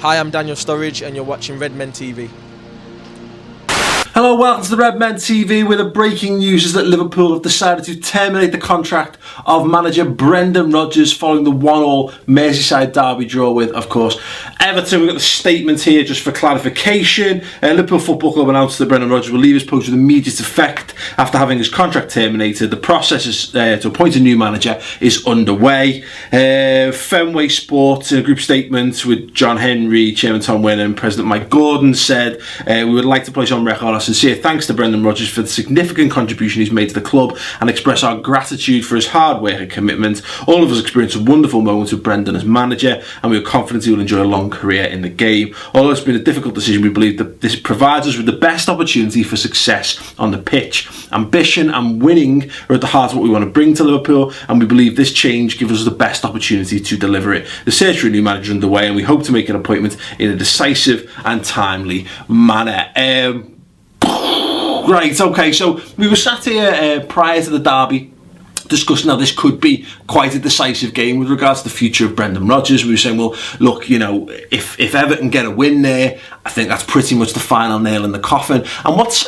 Hi, I'm Daniel Sturridge and you're watching Redmen TV. Hello, welcome to the Redmen TV, where the breaking news is that Liverpool have decided to terminate the contract of manager Brendan Rodgers following the 1-1 Merseyside derby draw with, of course, Everton. We've got the statement here just for clarification. Liverpool Football Club announced that Brendan Rodgers will leave his post with immediate effect after having his contract terminated. The process to appoint a new manager is underway. Fenway Sports, in a group statement with John Henry, Chairman Tom Wynn and President Mike Gordon, said, we would like to place on record our sincere thanks to Brendan Rodgers for the significant contribution he's made to the club and express our gratitude for his hard work and commitment. All of us experienced a wonderful moment with Brendan as manager, and we are confident he will enjoy a long career in the game. Although it's been a difficult decision, we believe that this provides us with the best opportunity for success on the pitch. Ambition and winning are at the heart of what we want to bring to Liverpool, and we believe this change gives us the best opportunity to deliver it. The search for a new manager is underway, and we hope to make an appointment in a decisive and timely manner. Right, okay, so we were sat here prior to the derby discussing how this could be quite a decisive game with regards to the future of Brendan Rodgers. We were saying, well, look, you know, if Everton get a win there, I think that's pretty much the final nail in the coffin. And what's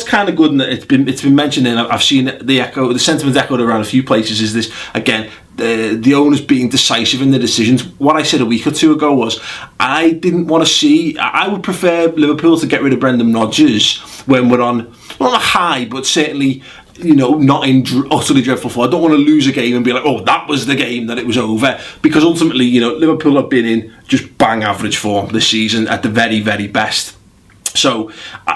kind of good, and it's been mentioned, and I've seen the sentiment echoed around a few places, is this, again, the owners being decisive in their decisions. What I said a week or two ago was I would prefer Liverpool to get rid of Brendan Rodgers when we're on, not a high, but certainly, you know, not in utterly dreadful form. I don't want to lose a game and be like, oh, that was the game that it was over, because ultimately, you know, Liverpool have been in just bang average form this season at the very, very best. So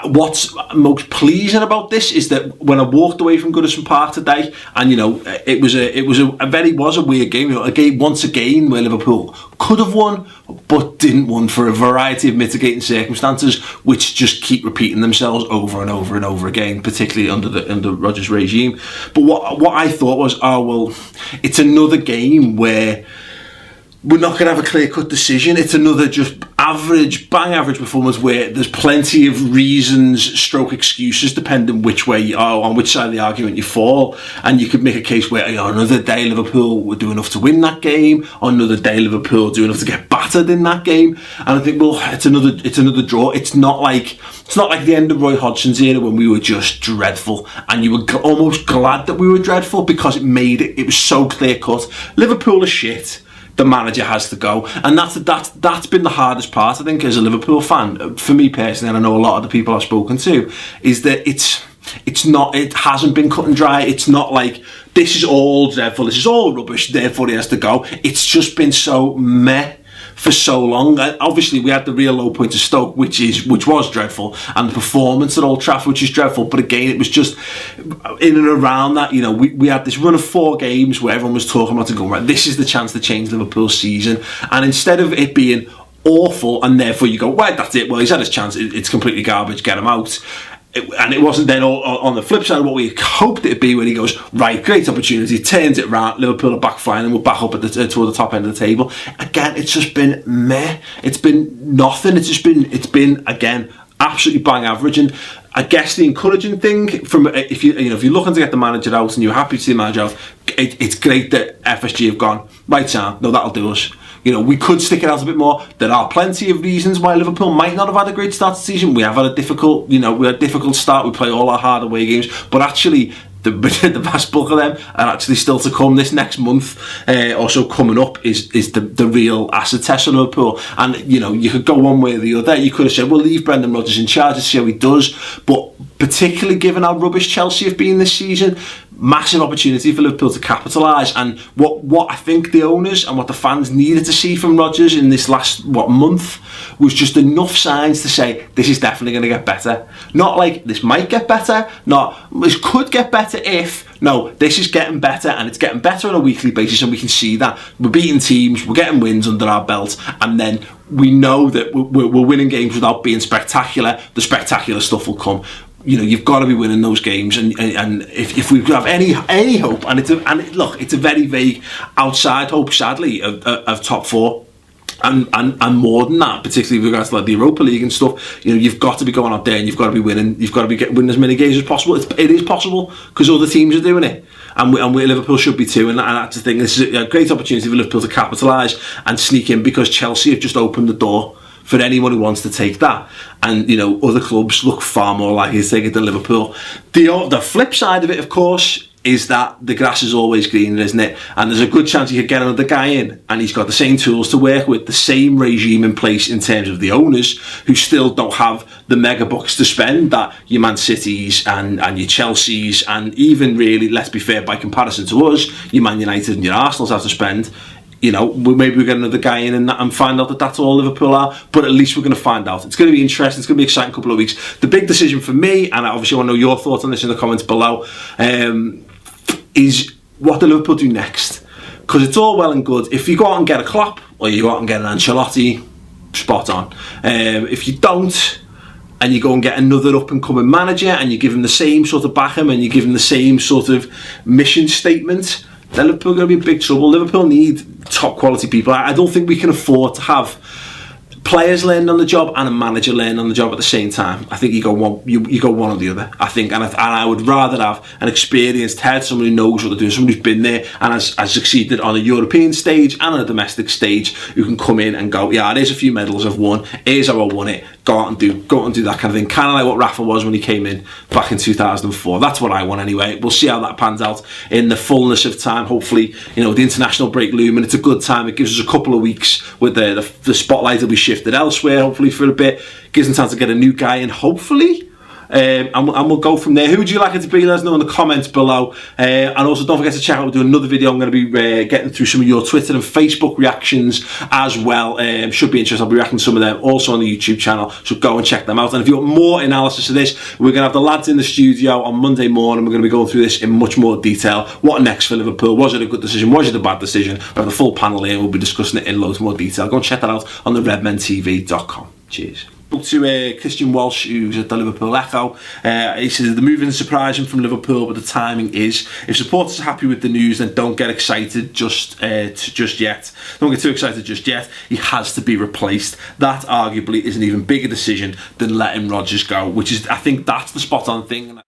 what's most pleasing about this is that when I walked away from Goodison Park today, and you know, it was a weird game. You know, a game once again where Liverpool could have won but didn't win for a variety of mitigating circumstances, which just keep repeating themselves over and over and over again, particularly under Rodgers' regime. But what I thought was, oh well, it's another game where we're not going to have a clear-cut decision. It's another just bang average performance where there's plenty of reasons, stroke excuses, depending which way you are, on which side of the argument you fall. And you could make a case where, you know, another day Liverpool would do enough to win that game, or another day Liverpool do enough to get battered in that game. And I think, well, it's another draw. It's not like the end of Roy Hodgson's era when we were just dreadful, and you were almost glad that we were dreadful because it was so clear-cut. Liverpool is shit. The manager has to go, and that's been the hardest part, I think, as a Liverpool fan, for me personally, and I know a lot of the people I've spoken to, is that it hasn't been cut and dry. It's not like this is all dreadful, this is all rubbish, therefore he has to go. It's just been so meh for so long. Obviously we had the real low point of Stoke, which was dreadful, and the performance at Old Trafford, which is dreadful, but again it was just in and around that. You know, we had this run of 4 games where everyone was talking about it, going, right, this is the chance to change Liverpool's season, and instead of it being awful and therefore you go, well, that's it, well, he's had his chance, it's completely garbage, get him out. And it wasn't then all on the flip side of what we hoped it'd be, when he goes, right, great opportunity, turns it round, Liverpool are back fine, and we're back up toward the top end of the table. Again, it's just been meh. It's been nothing. It's been again absolutely bang average. And I guess the encouraging thing, from if you're looking to get the manager out and you're happy to see the manager out, it's great that FSG have gone, right, Sam, no, that'll do us. You know, we could stick it out a bit more. There are plenty of reasons why Liverpool might not have had a great start to the season. We have had a difficult start. We play all our hard away games, but actually the vast bulk of them are actually still to come. This next month, also coming up, is the real acid test of Liverpool. And you know, you could go one way or the other. You could have said, we'll leave Brendan Rodgers in charge and see how he does. But particularly given how rubbish Chelsea have been this season, massive opportunity for Liverpool to capitalise. And what I think the owners and what the fans needed to see from Rodgers in this last month was just enough signs to say, this is definitely going to get better. Not like this might get better, not this could get better if. No, this is getting better, and it's getting better on a weekly basis, and we can see that we're beating teams, we're getting wins under our belt, and then we know that we're winning games without being spectacular. The spectacular stuff will come. You know, you've got to be winning those games, and if we have any hope, and it's a very vague outside hope, sadly, of top 4. And more than that, particularly with regards to like the Europa League and stuff, you know, you've got to be going out there and you've got to be winning. You've got to be winning as many games as possible. It is possible because other teams are doing it, and Liverpool should be too. And that's the thing. This is a great opportunity for Liverpool to capitalise and sneak in, because Chelsea have just opened the door. for anyone who wants to take that. And, you know, other clubs look far more likely to take it than Liverpool. The flip side of it, of course, is that the grass is always greener, isn't it? And there's a good chance you could get another guy in and he's got the same tools to work with, the same regime in place in terms of the owners, who still don't have the mega bucks to spend that your Man Cities and your Chelseas, and even really, let's be fair, by comparison to us, your Man United and your Arsenals have to spend. You know, maybe we get another guy in and find out that that's all Liverpool are, but at least we're going to find out. It's going to be interesting. It's going to be an exciting couple of weeks. The big decision for me, and I obviously want to know your thoughts on this in the comments below, is what do Liverpool do next? Because it's all well and good if you go out and get a Klopp or you go out and get an Ancelotti, spot on. If you don't, and you go and get another up and coming manager and you give him the same sort of backham and you give him the same sort of mission statement, then Liverpool are going to be in big trouble. Liverpool need top quality people. I don't think we can afford to have players learning on the job and a manager learning on the job at the same time. I think you go one or the other. I think, and I would rather have an experienced head, someone who knows what they're doing, someone who's been there and has succeeded on a European stage and on a domestic stage, who can come in and go, yeah, there's a few medals I've won. Here's how I won it. Go out and do that kind of thing. Kind of like what Rafa was when he came in back in 2004. That's what I want anyway. We'll see how that pans out in the fullness of time. Hopefully, you know, the international break looming. It's a good time. It gives us a couple of weeks with the spotlight will be shifted elsewhere. Hopefully for a bit, gives them time to get a new guy in. Hopefully. And we'll go from there. Who would you like it to be? Let us know in the comments below. And also don't forget to check out, we'll do another video. I'm going to be getting through some of your Twitter and Facebook reactions as well. Should be interesting. I'll be reacting to some of them also on the YouTube channel, so go and check them out. And if you want more analysis of this, we're going to have the lads in the studio on Monday morning. We're going to be going through this in much more detail. What next for Liverpool? Was it a good decision? Was it a bad decision? We have the full panel here and we'll be discussing it in loads more detail. Go and check that out on the redmentv.com. Cheers. To Christian Walsh, who's at the Liverpool Echo. He says the move isn't surprising from Liverpool, but the timing is. If supporters are happy with the news, then don't get excited just yet. Don't get too excited just yet. He has to be replaced. That arguably is an even bigger decision than letting Rodgers go, which is, I think that's the spot on thing.